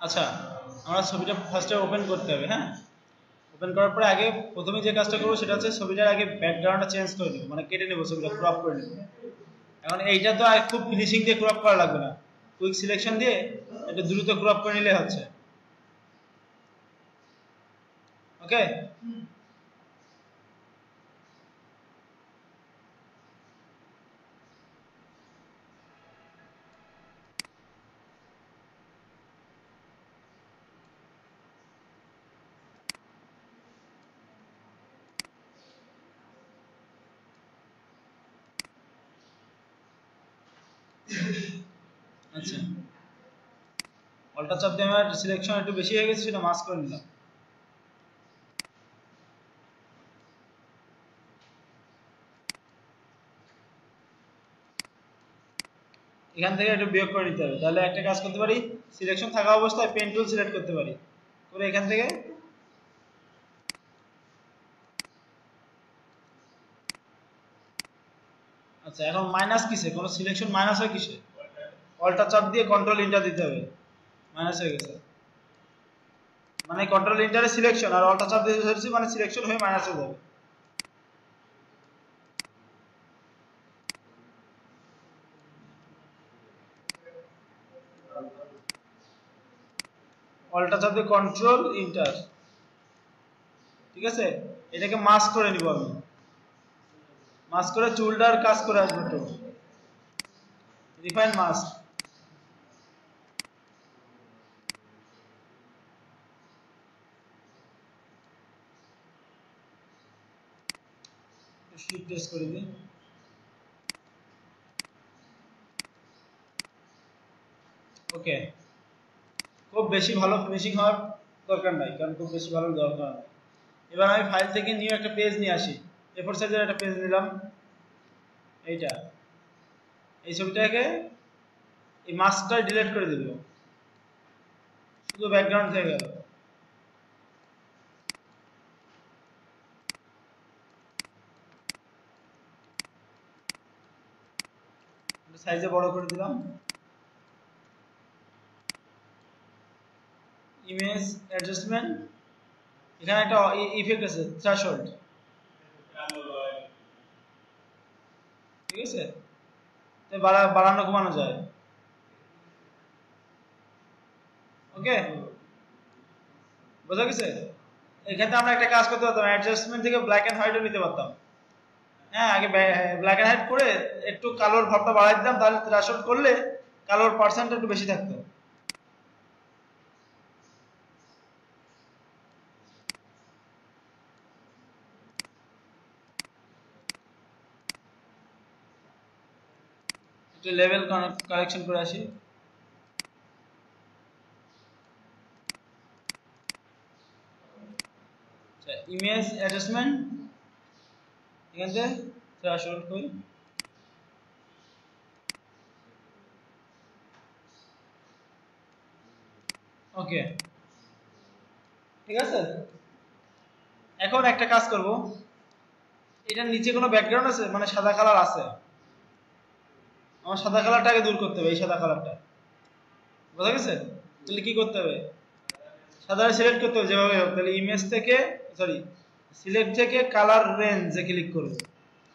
আচ্ছা, আমরা ছবিটা ফার্স্টে ওপেন করতে হবে। হ্যাঁ, ওপেন করার পরে আগে প্রথমে যে কাজটা করবো সেটা হচ্ছে ছবিটার আগে ব্যাকগ্রাউন্ডটা চেঞ্জ করে নেবো, মানে কেটে নেবো, ছবিটা ক্রপ করে নেবো। এখন এইটা তো আর খুব ফিনিশিং দিয়ে ক্রপ করা লাগবে না, কুইক সিলেকশন দিয়ে একটু দ্রুত ক্রপ করে নিলে হচ্ছে। ওকে, আচ্ছা, অল্টা চাপ দিয়ে আমার সিলেকশন একটু বেশি হয়ে গেছে, সেটা মাস্ক করে নিলাম। এখান থেকে একটু বিয়োগ করে নিতে হবে, তাহলে একটা কাজ করতে পারি, সিলেকশন থাকা অবস্থায় পেন টুল সিলেক্ট করতে পারি, করে এখান থেকে আচ্ছা, এখন মাইনাস কিসে, কোনো সিলেকশন মাইনাস হয় কিসে? অল্টা চাপ দিয়ে কন্ট্রোল ইন্টার দিতে হবে, মাইনাস হয়ে গেছে, মানে কন্ট্রোল ইন্টারে সিলেকশন, আর অল্টা চাপ দিয়ে ধরেছি মানে সিলেকশন হয়ে মাইনাস হয়ে যাবে। অল্টা চাপ দিয়ে কন্ট্রোল ইন্টার, ঠিক আছে, এটাকে মাস্ক করে নিব আমি, মাস্ক করে চুলটার কাজ করে আসবে, একটু রিফাইন মাস্ক, শিফট প্রেস করে দিই। ওকে, খুব বেশি ভালো ফিনিশিং হওয়ার দরকার নাই, কারণ খুব বেশি ভালো দরকার নাই। এবার আমি ফাইল থেকে নিউ একটা পেজ নিয়ে আসি, A4 সাইজের একটা পেজ নিলাম, এইটা, এই ছবিটাকে এই মাস্কটা ডিলিট করে দিল, শুধু ব্যাকগ্রাউন্ড থেকে গেল। সাইজে বড় করে দিলাম, ইমেজ অ্যাডজাস্টমেন্ট, এখানে একটা ইফেক্ট আছে থ্রেশহোল্ড, ঠিক আছে, বাড়ানো কমানো যায়। ওকে, বোঝা গেছে? এখানে আমরা একটা কাজ করতে পারতাম, অ্যাডজাস্টমেন্ট থেকে ব্ল্যাক এন্ড হোয়াইটও নিতে পারতাম। হ্যাঁ, আগে ব্ল্যাক এন্ড হোয়াইট করে একটু কালোর ভাবটা বাড়াই দিতাম, তাহলে থ্রেশহোল্ড করলে কালোর পার্সেন্ট একটু বেশি থাকতো। একটু লেভেল কারেকশন করে আসি। ইমেজ অ্যাডজাস্টমেন্ট, এখান থেকে থ্রেশহোল্ড করি, ওকে, ঠিক আছে। এখন একটা কাজ করব, এটার নিচে কোনো ব্যাকগ্রাউন্ড আছে, মানে সাদা কালার আছে, আমার সাদা কালারটাকে দূর করতে হবে, এই সাদা কালারটা, বোঝা গেছে? তাহলে কি করতে হবে, সাদাটা সিলেক্ট করতে হবে যেভাবে হোক, তাহলে ইমেজ থেকে সরি সিলেক্ট থেকে কালার রেঞ্জে ক্লিক করব,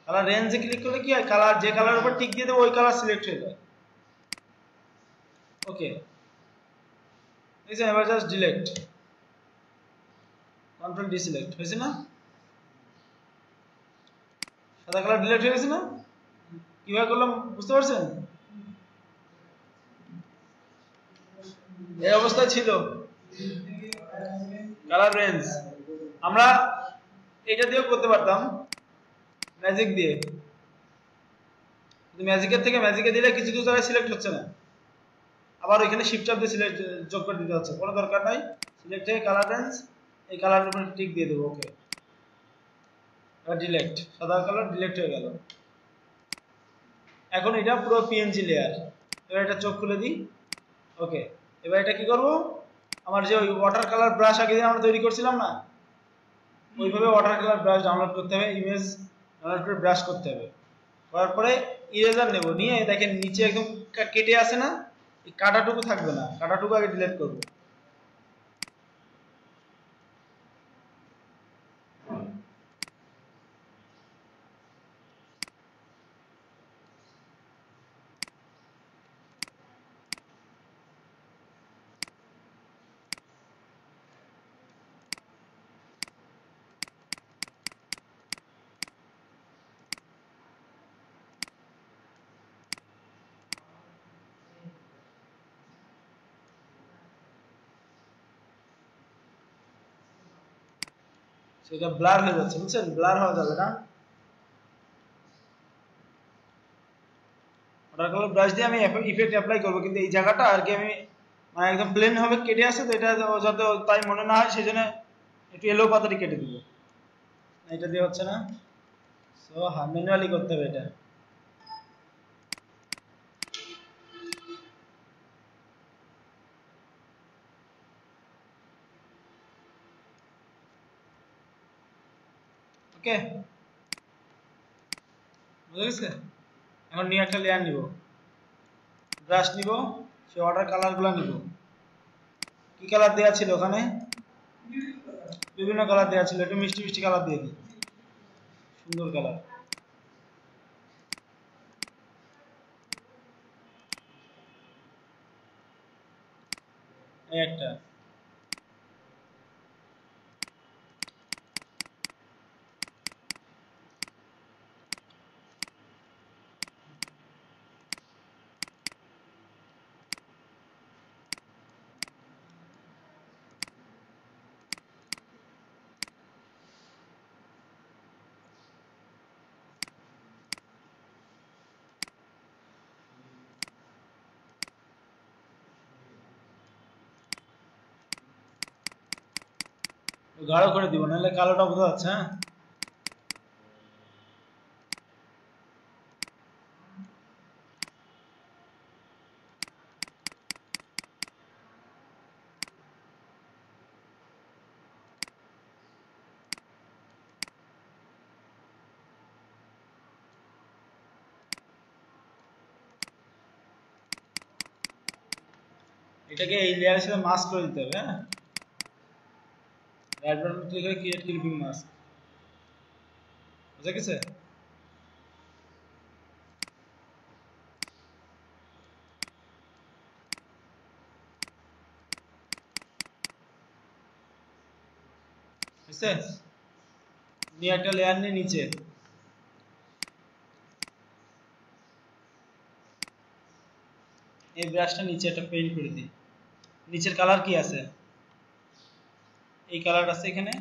কালার রেঞ্জে ক্লিক করলে কি হয়, কালার যে কালার উপর টিক দিয়ে দেবো ওই কালার সিলেক্ট হয়ে যায়। ওকে, দেখছেন, এবার জাস্ট ডিলেক্ট, কন্ট্রোল ডি সিলেক্ট হয়েছে না, সাদা কালার ডিলেক্ট হয়ে গেছে না? কিভাবে করলাম বুঝতে পারছেন? এই অবস্থায় ছিল কালার রেঞ্জ, আমরা এটা দিয়েও করতে পারতাম, ম্যাজিক দিয়ে, ম্যাজিকের থেকে ম্যাজিকে দিলে কিছু কিছু জায়গায় সিলেক্ট হচ্ছে না, আবার ওইখানে শিফট চাপ দিয়ে সিলেক্ট যোগ করে দিতে হচ্ছে, কোনো দরকার নাই, সিলেক্ট থেকে কালার রেঞ্জ, এই কালারের উপরে টিক দিয়ে দেবো, ওকে, এবার ডিলেক্ট, সাদা কালার ডিলেক্ট হয়ে গেল। এখন এটা পুরো পিএনজি লেয়ার, এবার এটা চোখ খুলে দিই, ওকে, এবার এটা কি করব, আমার যে ওই ওয়াটার কালার ব্রাশ আগে দিন আমরা তৈরি করছিলাম না, ওইভাবে ওয়াটার কালার ব্রাশ ডাউনলোড করতে হবে, ইমেজ ডাউনলোড করে ব্রাশ করতে হবে, করার পরে ইরেজার নেব, নিয়ে দেখেন নিচে একদম কেটে আসে না, এই কাটাটুকু থাকবে না, কাটাটুকু আগে ডিলিট করব, এটা ব্লার হয়ে যাচ্ছে, বুঝছেন? ব্লার হওয়া যাবে না। ওয়াটার কালার ব্রাশ দিয়ে আমি ইফেক্ট অ্যাপ্লাই করব, কিন্তু এই জায়গাটা আর কি আমি মানে একদম প্লেন হবে কেটে আসে, তো এটা যাতে তাই মনে না হয় সেজন্য একটু এলো পাতাটি কেটে দিব। এটা দিয়ে হচ্ছে না, সো ম্যানুয়ালি করতে হবে এটা। ওকে, বুঝে গেছে? এখন নিয়ে একটা লেয়ার নিব, ব্রাশ নিব, সে ওয়াটার কালারগুলো নিব। কি কালার দেওয়া ছিল ওখানে? বিভিন্ন কালার দেওয়া ছিল, একটু মিষ্টি মিষ্টি কালার দিয়ে দিই, সুন্দর কালার। এই একটা, গাঢ় করে দিব, নাহলে কালোটা বোঝা যাচ্ছে। হ্যাঁ, এটাকে এই লেয়ারের সাথে মাস্ক করে দিতে হবে। হ্যাঁ, রাইট বাটন ক্লিক করে ক্রিয়েট ক্লিপিং মাস্ক, বুঝা গেছে? বুঝছে? নিয়ে একটা লেয়ার নিয়ে নিচে, এই ব্রাশটা নিচে একটা পেইন্ট করে দিই। নিচের কালার কি আছে? এই কালার আছে এখানে,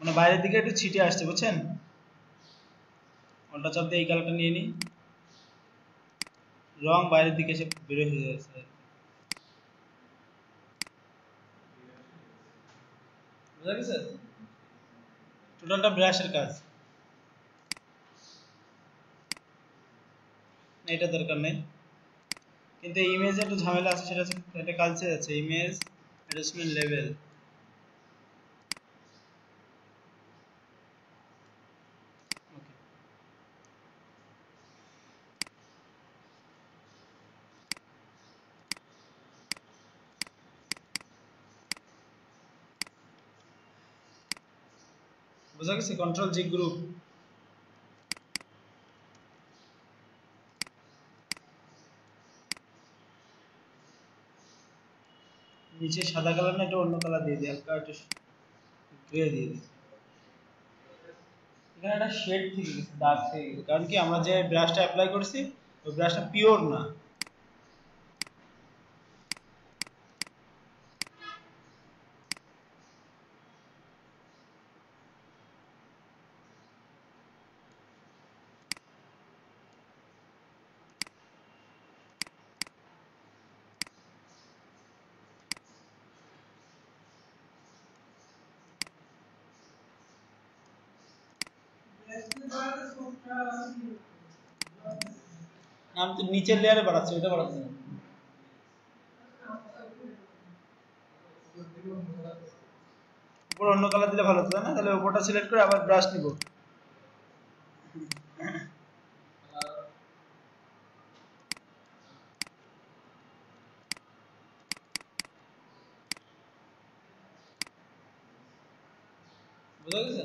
মানে বাইরের দিকে একটু ছিটে আসছে, বুঝছেন? অল্টা চাপ দিয়ে এই কালারটা নিয়ে নিই, রং বাইরের দিকে এসে বের হয়ে যাচ্ছে। বুঝা গেছে? টোটালটা ব্রাশের কাজ, এটা দরকার নেই। কিন্তু ইমেজে একটু ঝামেলা আছে, সেটা হচ্ছে একটা কালচার আছে, ইমেজ অ্যাডজাস্টমেন্ট লেভেল। বুঝা গেছে? কন্ট্রোল জি গ্রুপ, নিচে সাদা কালার না, একটু অন্য কালার দিয়ে দিই, হালকা একটু গ্রে দিয়ে দিই। এখানে একটা শেড থেকে গেছে, দাগ থেকে গেছে, কারণ কি আমরা যে ব্রাশটা অ্যাপ্লাই করছি ওই ব্রাশটা পিওর না। আমি তো নিচের লেয়ারে বাড়াচ্ছি, ওটা বাড়াচ্ছি না। উপর অন্য কালার দিলে ভালো হতো না? তাহলে উপরটা সিলেক্ট করে আবার ব্রাশ নিব। বুঝা গেছে?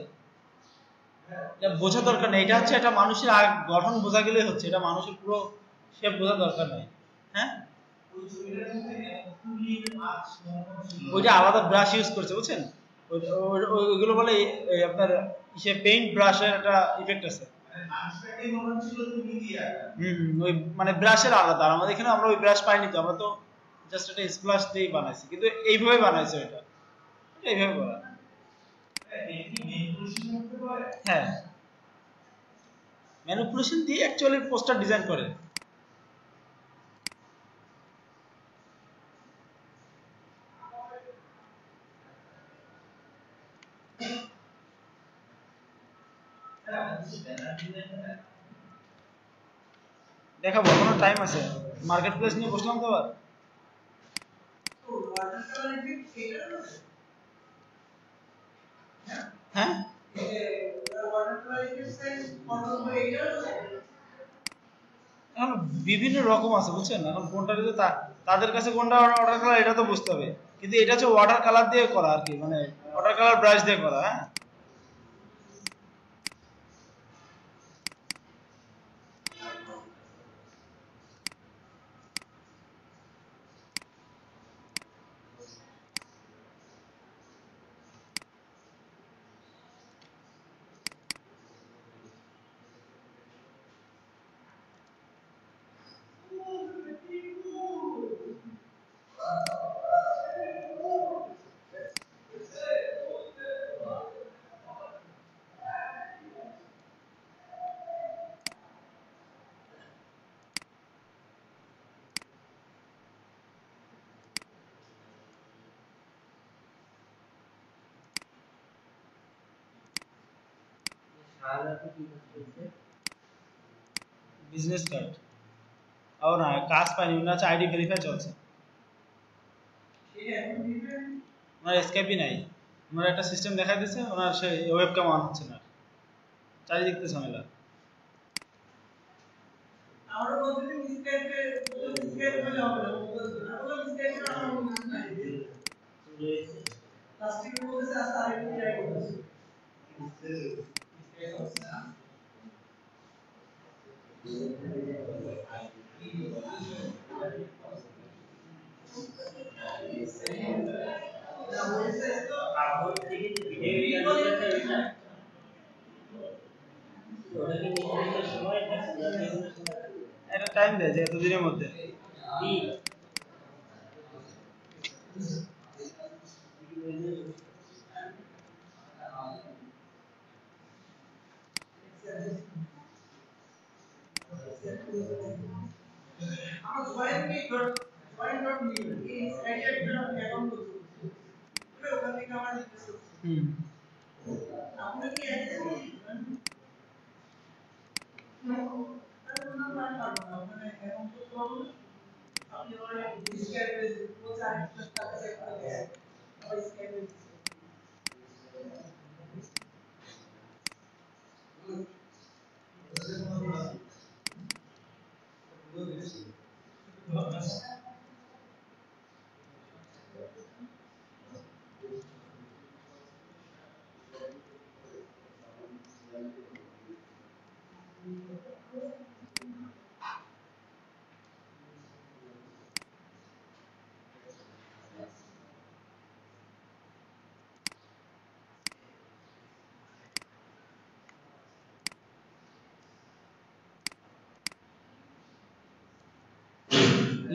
এটা বোঝা দরকার নেই, এটা হচ্ছে একটা মানুষের গঠন বোঝা গেলেই হচ্ছে, এটা মানুষের পুরো শেপ বোঝা দরকার নেই। হ্যাঁ, ওইটা আলাদা ব্রাশ ইউজ করছে, বুঝছেন? ওইগুলো বলে আপনার ইসে পেইন্ট ব্রাশের একটা ইফেক্ট আছে। ওই মানে ব্রাশের আলাদা, আর আমাদের এখানে আমরা ওই ব্রাশ পাইনি, তো আমরা তো জাস্ট একটা স্প্লাশ দিয়েই বানাইছি, কিন্তু এইভাবে বানাইছে এটা এইভাবে করা। হ্যাঁ, ম্যানিপুলেশন দিয়ে অ্যাকচুয়ালি পোস্টার ডিজাইন করে। দেখাবো, এখনো টাইম আছে, মার্কেট প্লেস নিয়ে বসলাম তো আবার। হ্যাঁ, এখন বিভিন্ন রকম আছে বুঝছেন, এখন কোনটা দিতে তাদের কাছে কোনটা ওয়াটার কালার এটা তো বুঝতে হবে, কিন্তু এটা হচ্ছে ওয়াটার কালার দিয়ে করা আর কি, মানে ওয়াটার কালার ব্রাশ দিয়ে করা। হ্যাঁ, বিজনেস কার্ড ও না, কাজ পাইনি, ওনার হচ্ছে আইডি ভেরিফাই চলছে, ওনার এসকেপই নাই, ওনার একটা সিস্টেম দেখা দিচ্ছে, ওনার সেই ওয়েবক্যাম অন হচ্ছে না, চারিদিক থেকে ঝামেলা। একটা টাইম দেয় যে এতদিনের মধ্যে। হুম,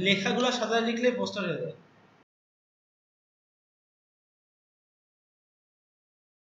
লেখাগুলো সাদা লিখলে পোস্টার হয়ে যায়।